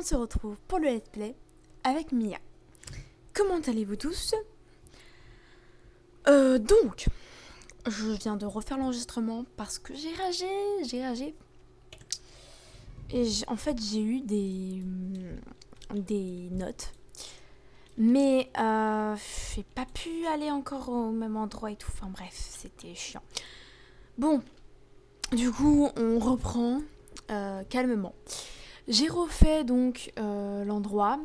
on se retrouve pour le let's play avec Mia. Comment allez-vous tous? Donc, je viens de refaire l'enregistrement parce que j'ai ragé. Et en fait, j'ai eu des notes. Mais j'ai pas pu aller encore au même endroit et tout. Enfin bref, c'était chiant. Bon, du coup, on reprend calmement. J'ai refait donc l'endroit,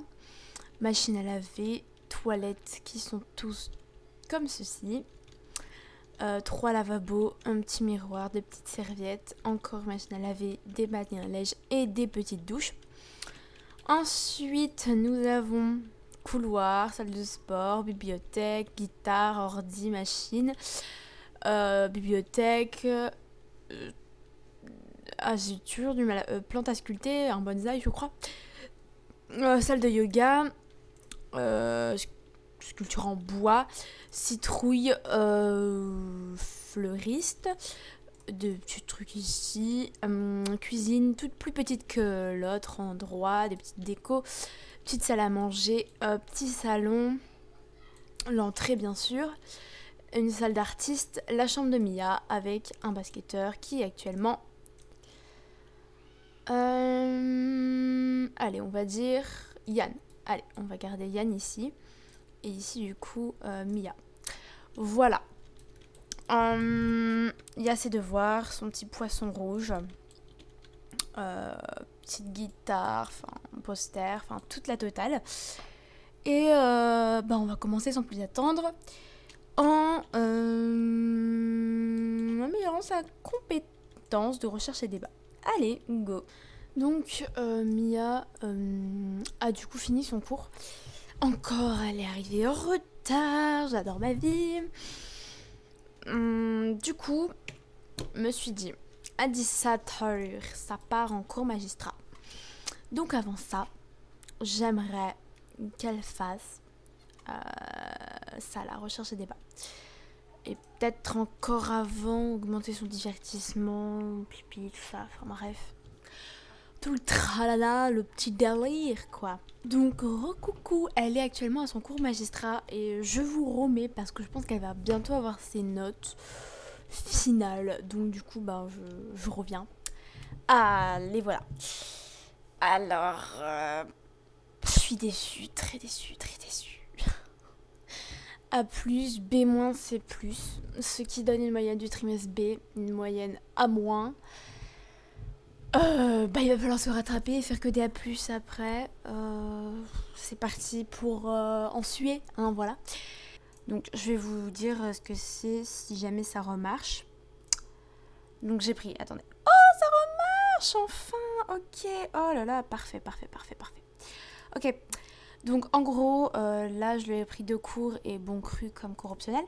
machine à laver, toilettes qui sont tous comme ceci, 3 lavabos, un petit miroir, des petites serviettes, encore machine à laver, des battants à linge et des petites douches. Ensuite, nous avons couloir, salle de sport, bibliothèque, guitare, ordi, machine, bibliothèque, j'ai toujours du mal à... plante à sculpter, un bonsaï je crois, salle de yoga, sculpture en bois, citrouille, fleuriste, de petits trucs ici, cuisine toute plus petite que l'autre endroit, des petites décos, petite salle à manger, petit salon, l'entrée bien sûr, une salle d'artiste, la chambre de Mia avec un basketteur qui est actuellement allez, on va dire Yann. Allez, on va garder Yann ici. Et ici, du coup, Mia. Voilà. Il y a ses devoirs, son petit poisson rouge, petite guitare, poster, toute la totale. Et on va commencer sans plus attendre en améliorant sa compétence de recherche et débat. Allez, go. Donc, Mia a du coup fini son cours. Encore, elle est arrivée en retard, j'adore ma vie. Du coup, me suis dit, à 17h, ça part en cours magistrat. Donc avant ça, j'aimerais qu'elle fasse ça, la recherche et débat. Et peut-être encore avant, augmenter son divertissement, pipi, tout ça, enfin bref. Tout le tralala, le petit délire, quoi. Donc, recoucou, elle est actuellement à son cours magistrat et je vous remets parce que je pense qu'elle va bientôt avoir ses notes finales. Donc, du coup, je reviens. Allez, voilà. Alors, je suis déçue, très déçue. A+, B-, C+, ce qui donne une moyenne du trimestre B, une moyenne A-. Il va falloir se rattraper et faire que des A+, après. C'est parti pour en suer, hein, voilà. Donc je vais vous dire ce que c'est si jamais ça remarche. Donc j'ai pris, attendez. Oh, ça remarche, enfin, ok. Oh là là, parfait. Ok, donc en gros, là je lui ai pris 2 cours et bon cru comme cours optionnel.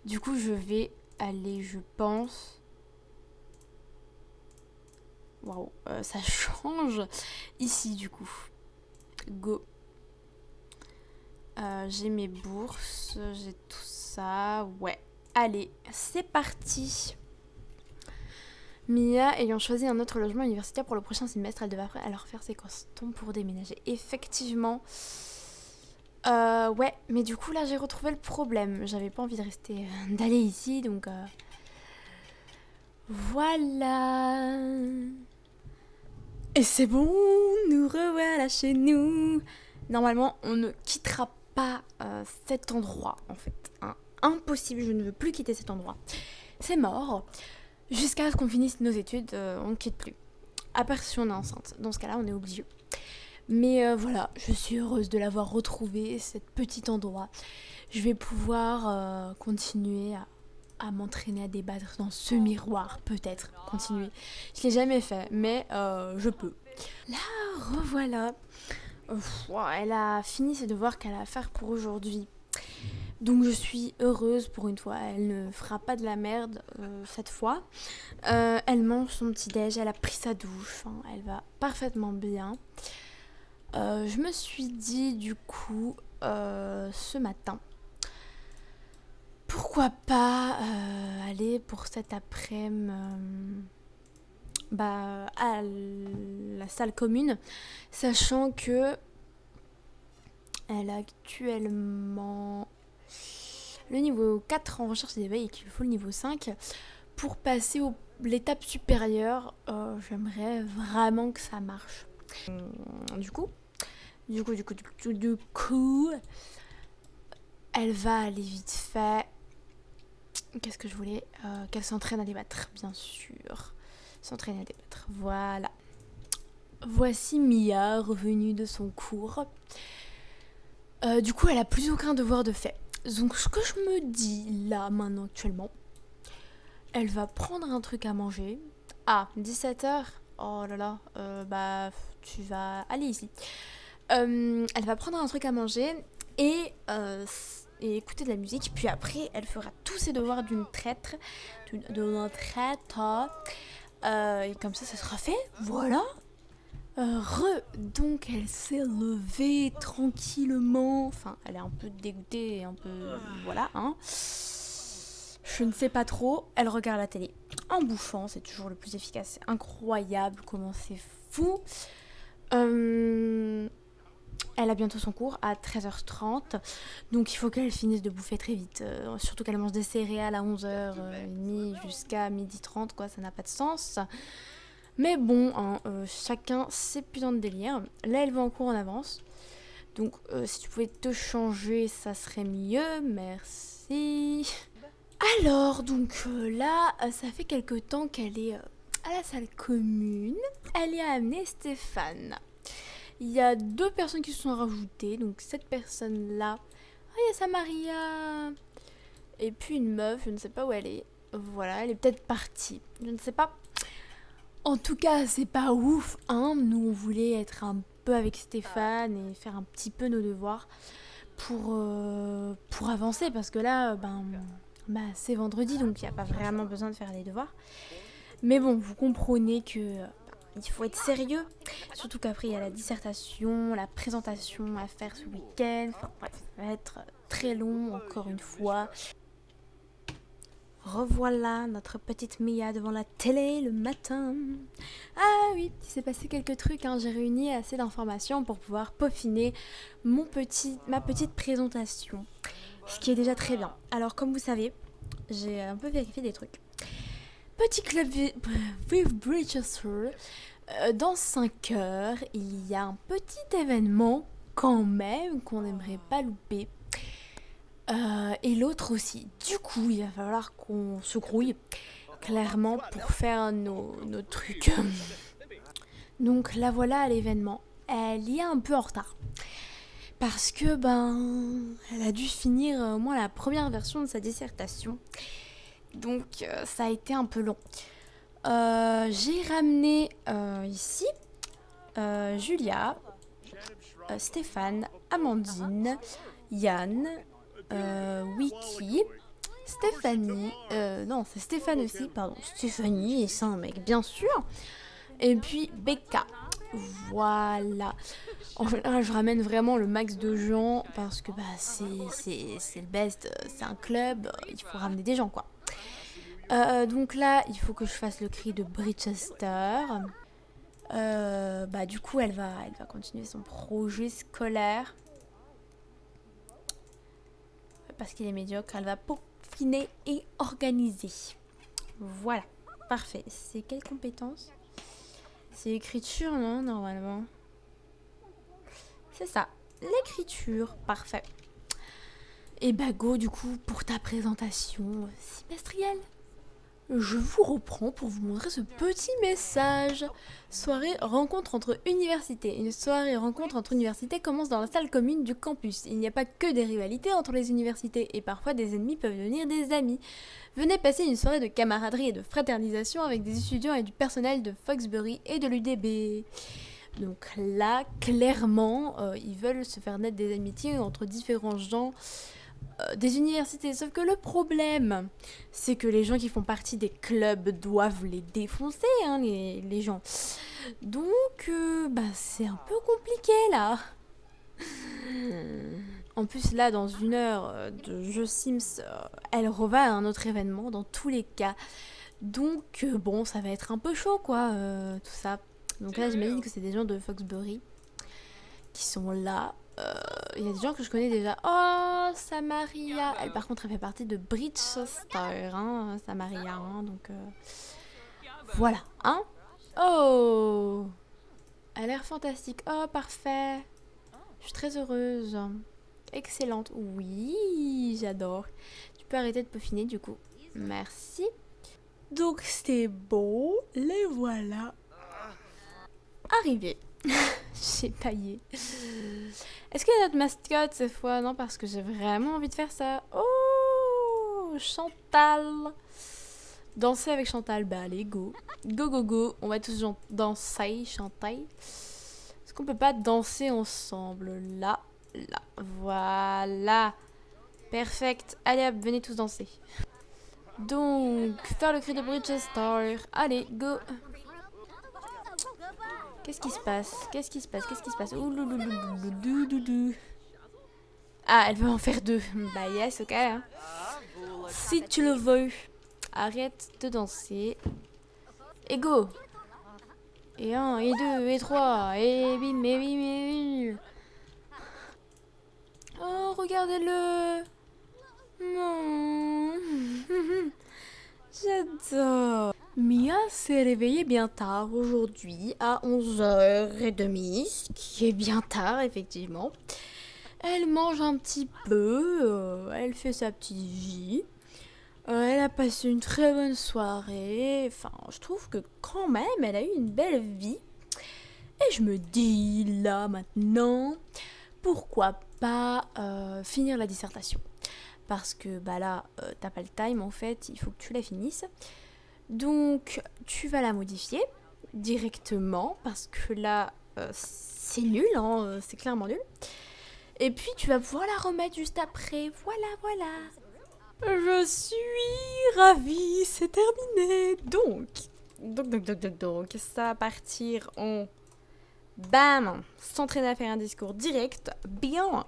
Du coup, je vais aller, je pense... Waouh, ça change ici du coup. Go. J'ai mes bourses, j'ai tout ça. Ouais. Allez, c'est parti. Mia ayant choisi un autre logement universitaire pour le prochain semestre, elle devait après alors faire ses costons pour déménager. Effectivement. Ouais, mais du coup là j'ai retrouvé le problème. J'avais pas envie de rester, d'aller ici, donc voilà. Et c'est bon, nous revoilà chez nous. Normalement, on ne quittera pas cet endroit, en fait. Hein. Impossible, je ne veux plus quitter cet endroit. C'est mort. Jusqu'à ce qu'on finisse nos études, on ne quitte plus. À part si on est enceinte. Dans ce cas-là, on est obligé. Mais voilà, je suis heureuse de l'avoir retrouvé, cet petit endroit. Je vais pouvoir continuer à m'entraîner à débattre dans ce miroir, peut-être, continuer. Je l'ai jamais fait, mais je peux. Là, revoilà. Elle a fini ses devoirs qu'elle a à faire pour aujourd'hui. Donc je suis heureuse pour une fois, elle ne fera pas de la merde cette fois. Elle mange son petit déj, elle a pris sa douche, hein, elle va parfaitement bien. Je me suis dit du coup ce matin, pourquoi pas aller pour cet après-midi à la salle commune, sachant que elle a actuellement le niveau 4 en recherche d'éveil et qu'il lui faut le niveau 5 pour passer l'étape supérieure. J'aimerais vraiment que ça marche. Du coup, elle va aller vite fait. Qu'est-ce que je voulais qu'elle s'entraîne à débattre, bien sûr. S'entraîner à débattre, voilà. Voici Mia, revenue de son cours. Du coup, elle a plus aucun devoir de fait. Donc, ce que je me dis, là, maintenant, actuellement, elle va prendre un truc à manger. Ah, 17h. Oh là là, tu vas aller ici. Elle va prendre un truc à manger et écouter de la musique. Puis après, elle fera tous ses devoirs d'une traite. Et comme ça sera fait. Voilà. Donc elle s'est levée tranquillement. Enfin, elle est un peu dégoûtée, un peu... Voilà, hein. Je ne sais pas trop. Elle regarde la télé en bouffant, c'est toujours le plus efficace. C'est incroyable comment c'est fou. Elle a bientôt son cours à 13h30. Donc il faut qu'elle finisse de bouffer très vite. Surtout qu'elle mange des céréales à 11h30 jusqu'à 12h30, quoi. Ça n'a pas de sens. Mais bon, hein, chacun ses putains de délire. Là, elle va en cours en avance. Donc, si tu pouvais te changer, ça serait mieux. Merci. Alors, donc là, ça fait quelque temps qu'elle est à la salle commune. Elle y a amené Stéphane. Il y a 2 personnes qui se sont rajoutées. Donc, cette personne-là. Ah, il y a Samaria. Et puis une meuf, je ne sais pas où elle est. Voilà, elle est peut-être partie. Je ne sais pas. En tout cas, c'est pas ouf, hein. Nous, on voulait être un peu avec Stéphane et faire un petit peu nos devoirs pour avancer. Parce que là, c'est vendredi, donc il n'y a pas vraiment besoin de faire les devoirs. Mais bon, vous comprenez que il faut être sérieux. Surtout qu'après, il y a la dissertation, la présentation à faire ce week-end. Enfin bref, ça va être très long, encore une fois. Revoilà notre petite Mia devant la télé le matin. Ah oui, il s'est passé quelques trucs, hein. J'ai réuni assez d'informations pour pouvoir peaufiner ma petite présentation. Ce qui est déjà très bien. Alors comme vous savez, j'ai un peu vérifié des trucs. Petit club with Bridgester. Dans 5 heures, il y a un petit événement quand même qu'on n'aimerait pas louper. Et l'autre aussi. Du coup, il va falloir qu'on se grouille clairement pour faire nos trucs. Donc la voilà à l'événement. Elle y est un peu en retard. Parce que elle a dû finir au moins la première version de sa dissertation. Donc ça a été un peu long. J'ai ramené ici Julia, Stéphane, Amandine, Yann, Wiki, Stéphanie, non c'est Stéphane aussi, pardon, Stéphanie, et c'est un mec bien sûr, et puis Becca, voilà. En général, je ramène vraiment le max de gens parce que c'est le best, c'est un club, il faut ramener des gens quoi. Donc là, il faut que je fasse le cri de Bridgester. Du coup, elle va continuer son projet scolaire. Parce qu'il est médiocre, elle va peaufiner et organiser. Voilà, parfait. C'est quelle compétence? C'est l'écriture, non, normalement? C'est ça, l'écriture, parfait. Et go, du coup, pour ta présentation semestrielle. Je vous reprends pour vous montrer ce petit message. Soirée rencontre entre universités. Une soirée rencontre entre universités commence dans la salle commune du campus. Il n'y a pas que des rivalités entre les universités et parfois des ennemis peuvent devenir des amis. Venez passer une soirée de camaraderie et de fraternisation avec des étudiants et du personnel de Foxbury et de l'UDB. Donc là, clairement, ils veulent se faire naître des amitiés entre différents gens des universités. Sauf que le problème, c'est que les gens qui font partie des clubs doivent les défoncer, hein, les gens. Donc, c'est un peu compliqué, là. En plus, là, dans 1 heure de jeu Sims, elle reva à un autre événement, dans tous les cas. Donc bon, ça va être un peu chaud quoi, tout ça. Donc là j'imagine que c'est des gens de Foxbury qui sont là. Il y a des gens que je connais déjà. Oh, Samaria. Elle par contre elle fait partie de Bridgester, hein, Samaria. Hein, donc voilà, hein. Oh, elle a l'air fantastique. Oh, parfait. Je suis très heureuse. Excellente. Oui, j'adore. Tu peux arrêter de peaufiner du coup. Merci. Donc c'est bon, les voilà. Arrivés. J'ai taillé. Est-ce qu'il y a notre mascotte cette fois? Non, parce que j'ai vraiment envie de faire ça. Oh, Chantal. Danser avec Chantal. Bah allez, go. Go, go, go. On va tous danser, Chantal. Est-ce qu'on peut pas danser ensemble? Là, là. Voilà. Perfect. Allez hop, venez tous danser. Donc, faire le cri de Bridgester. Allez, go. Qu'est-ce qui se passe? Qu'est-ce qui se passe? Qu'est-ce qui se passe? Oulouloulouloulouloulou. Ah, elle veut en faire deux. Bah yes, ok. Hein. Si tu le veux. Arrête de danser. Et go. Et un, et deux, et trois. Et bim, et bim, et bim. Oh, regardez-le. Non. J'adore. Mia s'est réveillée bien tard aujourd'hui, à 11h30, ce qui est bien tard, effectivement. Elle mange un petit peu, elle fait sa petite vie. Elle a passé une très bonne soirée. Enfin, je trouve que quand même, elle a eu une belle vie. Et je me dis, là, maintenant, pourquoi pas finir la dissertation? Parce que, bah là, t'as pas le time, en fait, il faut que tu la finisses. Donc, tu vas la modifier directement, parce que là, c'est nul, hein, c'est clairement nul. Et puis, tu vas pouvoir la remettre juste après. Voilà, voilà. Je suis ravie, c'est terminé. Donc, ça va partir en... Bam! S'entraîner à faire un discours direct. Bien!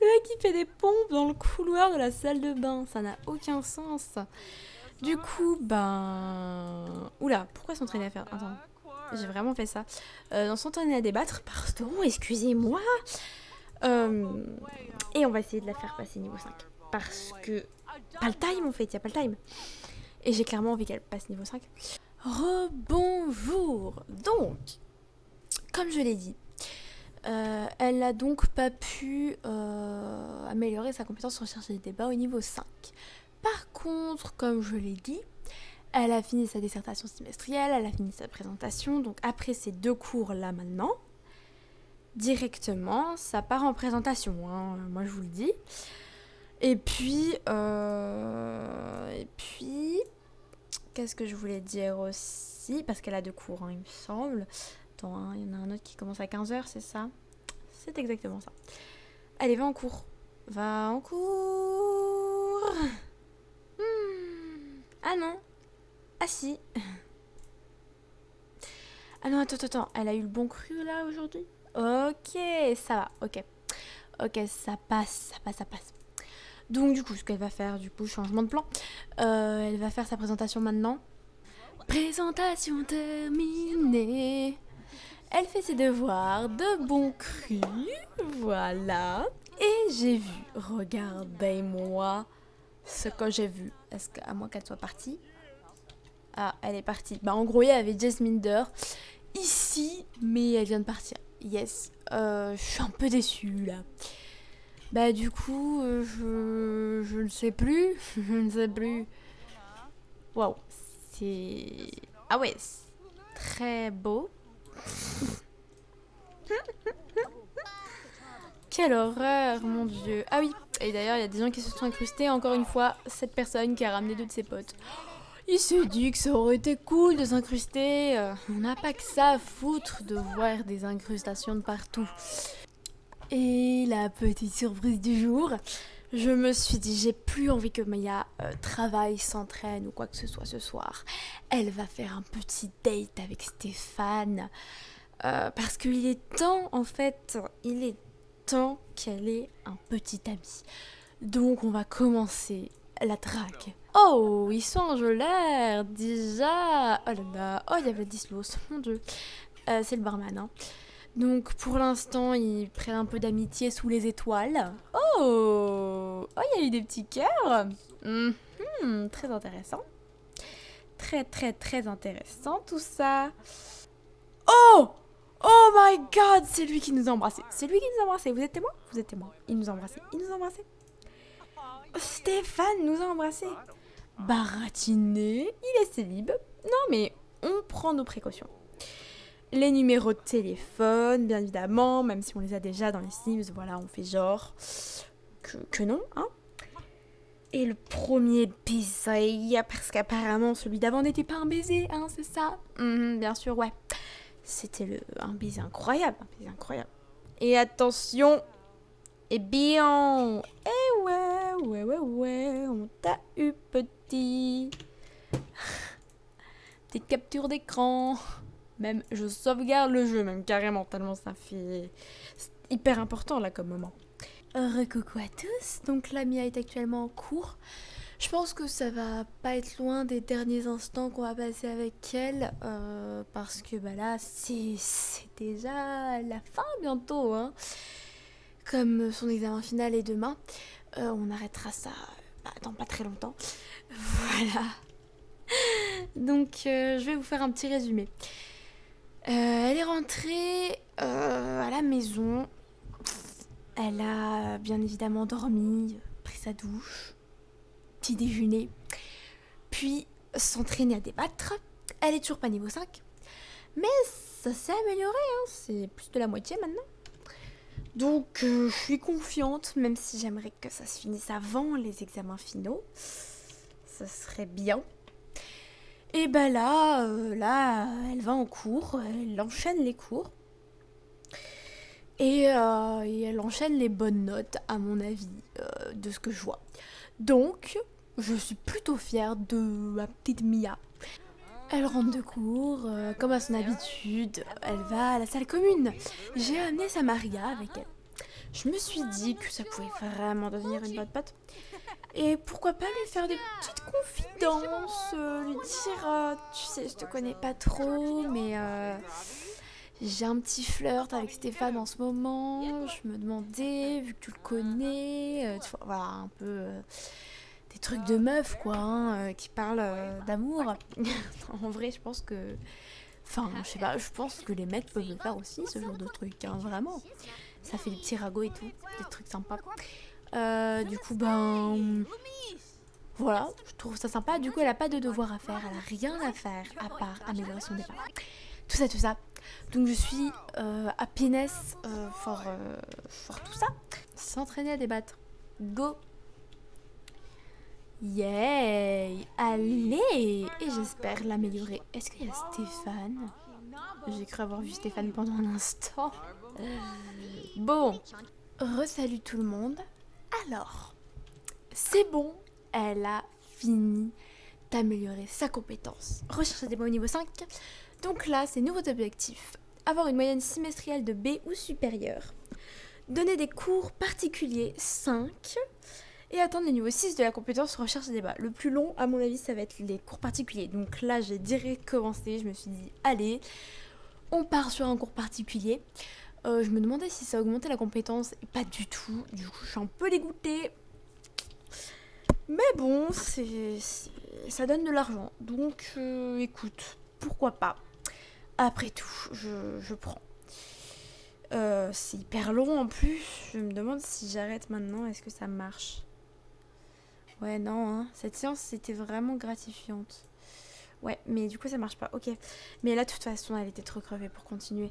Le mec, il fait des pompes dans le couloir de la salle de bain. Ça n'a aucun sens. Du coup, ben... Oula, pourquoi s'entraîner à faire... Attends, j'ai vraiment fait ça. Dans s'entraîner à débattre, pardon, excusez-moi. Et on va essayer de la faire passer niveau 5. Parce que... Pas le time en fait, il n'y a pas le time. Et j'ai clairement envie qu'elle passe niveau 5. Rebonjour. Donc, comme je l'ai dit, elle n'a donc pas pu améliorer sa compétence en recherche des débats au niveau 5. Par contre, comme je l'ai dit, elle a fini sa dissertation semestrielle, elle a fini sa présentation. Donc après ces deux cours là maintenant, directement, ça part en présentation. Hein, moi je vous le dis. Et puis, qu'est-ce que je voulais dire aussi? Parce qu'elle a deux cours, hein, il me semble. Attends, hein, il y en a un autre qui commence à 15h, c'est ça? C'est exactement ça. Allez, va en cours. Va en cours. Ah non. Ah si. Ah non, attends. Elle a eu le bon cru là aujourd'hui? Ok, ça va, ok. Ok, ça passe. Donc du coup, ce qu'elle va faire, changement de plan. Elle va faire sa présentation maintenant. Présentation terminée. Elle fait ses devoirs de bon cru. Voilà. Et j'ai vu, regardez-moi ce que j'ai vu. Est-ce qu'à moins qu'elle soit partie? Ah, elle est partie. Bah en gros, il y avait Jasmine Deur ici, mais elle vient de partir. Yes. Je suis un peu déçue là. Bah du coup, je ne sais plus. Je ne sais plus. Waouh. C'est... Ah ouais, c'est très beau. Quelle horreur, mon dieu. Ah oui, et d'ailleurs, il y a des gens qui se sont incrustés. Encore une fois, cette personne qui a ramené deux de ses potes. Il s'est dit que ça aurait été cool de s'incruster. On n'a pas que ça à foutre de voir des incrustations de partout. Et la petite surprise du jour, je me suis dit, j'ai plus envie que Maya travaille, s'entraîne ou quoi que ce soit ce soir. Elle va faire un petit date avec Stéphane. Parce qu'il est temps, en fait, il est temps qu'elle ait un petit ami. Donc on va commencer la drague. Oh, ils sont en l'air déjà. Oh là là. Oh, il y a Vladislos, mon dieu. C'est le barman, hein. Donc pour l'instant, ils prennent un peu d'amitié sous les étoiles. Oh, oh, il y a eu des petits cœurs. Très intéressant. Très très très intéressant tout ça. Oh, oh my god, c'est lui qui nous a embrassés. C'est lui qui nous a embrassés. Vous êtes témoin? Vous êtes témoin. Il nous a embrassés. Il nous a embrassés. Stéphane nous a embrassés. Baratiné, il est célib. Non mais on prend nos précautions. Les numéros de téléphone, bien évidemment, même si on les a déjà dans les Sims, voilà, on fait genre que non, hein. Et le premier baiser, parce qu'apparemment celui d'avant n'était pas un baiser, hein, c'est ça? Bien sûr, ouais. C'était un baiser incroyable, un baiser incroyable. Et attention, et bien, ouais, on t'a eu petit. Petite capture d'écran. Même, je sauvegarde le jeu, même carrément, tellement ça fait... C'est hyper important, là, comme moment. Recoucou à tous, donc la Mia est actuellement en cours. Je pense que ça va pas être loin des derniers instants qu'on va passer avec elle, parce que, bah là, c'est déjà la fin, bientôt, hein. Comme son examen final est demain, on arrêtera ça dans pas très longtemps. Voilà. Donc, je vais vous faire un petit résumé. Elle est rentrée à la maison. Elle a bien évidemment dormi, pris sa douche, petit déjeuner, puis s'entraîner à débattre. Elle est toujours pas niveau 5, mais ça s'est amélioré, hein. C'est plus de la moitié maintenant. Donc je suis confiante, même si j'aimerais que ça se finisse avant les examens finaux. Ça serait bien. Et bah là, elle va en cours, elle enchaîne les cours. Et elle enchaîne les bonnes notes, à mon avis, de ce que je vois. Donc, je suis plutôt fière de ma petite Mia. Elle rentre de cours, comme à son habitude, elle va à la salle commune. J'ai amené sa Maria avec elle. Je me suis dit que ça pouvait vraiment devenir une bonne pote. Et pourquoi pas lui faire des petites confidences, lui dire, tu sais, je te connais pas trop, mais j'ai un petit flirt avec Stéphane en ce moment. Je me demandais, vu que tu le connais, voilà, un peu des trucs de meuf, quoi, hein, qui parlent d'amour. En vrai, je pense que... Enfin, je sais pas, je pense que les mecs peuvent le faire aussi, ce genre de trucs, hein, vraiment. Ça fait des petits ragots et tout, des trucs sympas. Du coup, ben... Voilà, je trouve ça sympa. Du coup, elle a pas de devoir à faire, elle a rien à faire à part améliorer son départ. Tout ça. Donc je suis happiness for tout ça. S'entraîner à débattre. Go. Yay. Allez. Et j'espère l'améliorer. Est-ce qu'il y a Stéphane? J'ai cru avoir vu Stéphane pendant un instant. Bon. Re-salut tout le monde. Alors, c'est bon. Elle a fini d'améliorer sa compétence. Recherche des mots au niveau 5. Donc là, c'est nouveau objectif. Avoir une moyenne semestrielle de B ou supérieure. Donner des cours particuliers 5. Et atteindre le niveau 6 de la compétence recherche et débat. Le plus long, à mon avis, ça va être les cours particuliers. Donc là, j'ai direct commencé. Je me suis dit, allez, on part sur un cours particulier. Je me demandais si ça augmentait la compétence. Et pas du tout. Du coup, je suis un peu dégoûtée. Mais bon, ça donne de l'argent. Donc, écoute, pourquoi pas. Après tout, je prends. C'est hyper long en plus. Je me demande si j'arrête maintenant, est-ce que ça marche? Ouais, non, hein. Cette séance, c'était vraiment gratifiante. Ouais, mais du coup, ça marche pas. Ok. Mais là, de toute façon, elle était trop crevée pour continuer.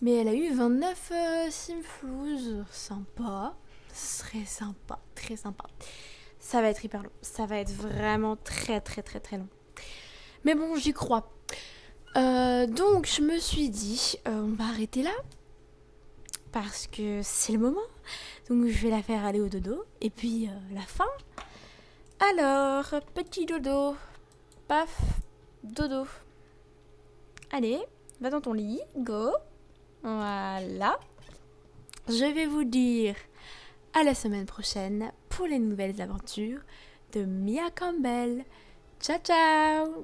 Mais elle a eu 29 simflouz. Sympa. Ce serait sympa. Très sympa. Ça va être hyper long. Ça va être vraiment très long. Mais bon, j'y crois. Donc, je me suis dit, on va arrêter là. Parce que c'est le moment. Donc, je vais la faire aller au dodo. Et puis, la fin. Alors, petit dodo. Paf, dodo. Allez, va dans ton lit. Go. Voilà. Je vais vous dire à la semaine prochaine pour les nouvelles aventures de Mia Campbell. Ciao ciao!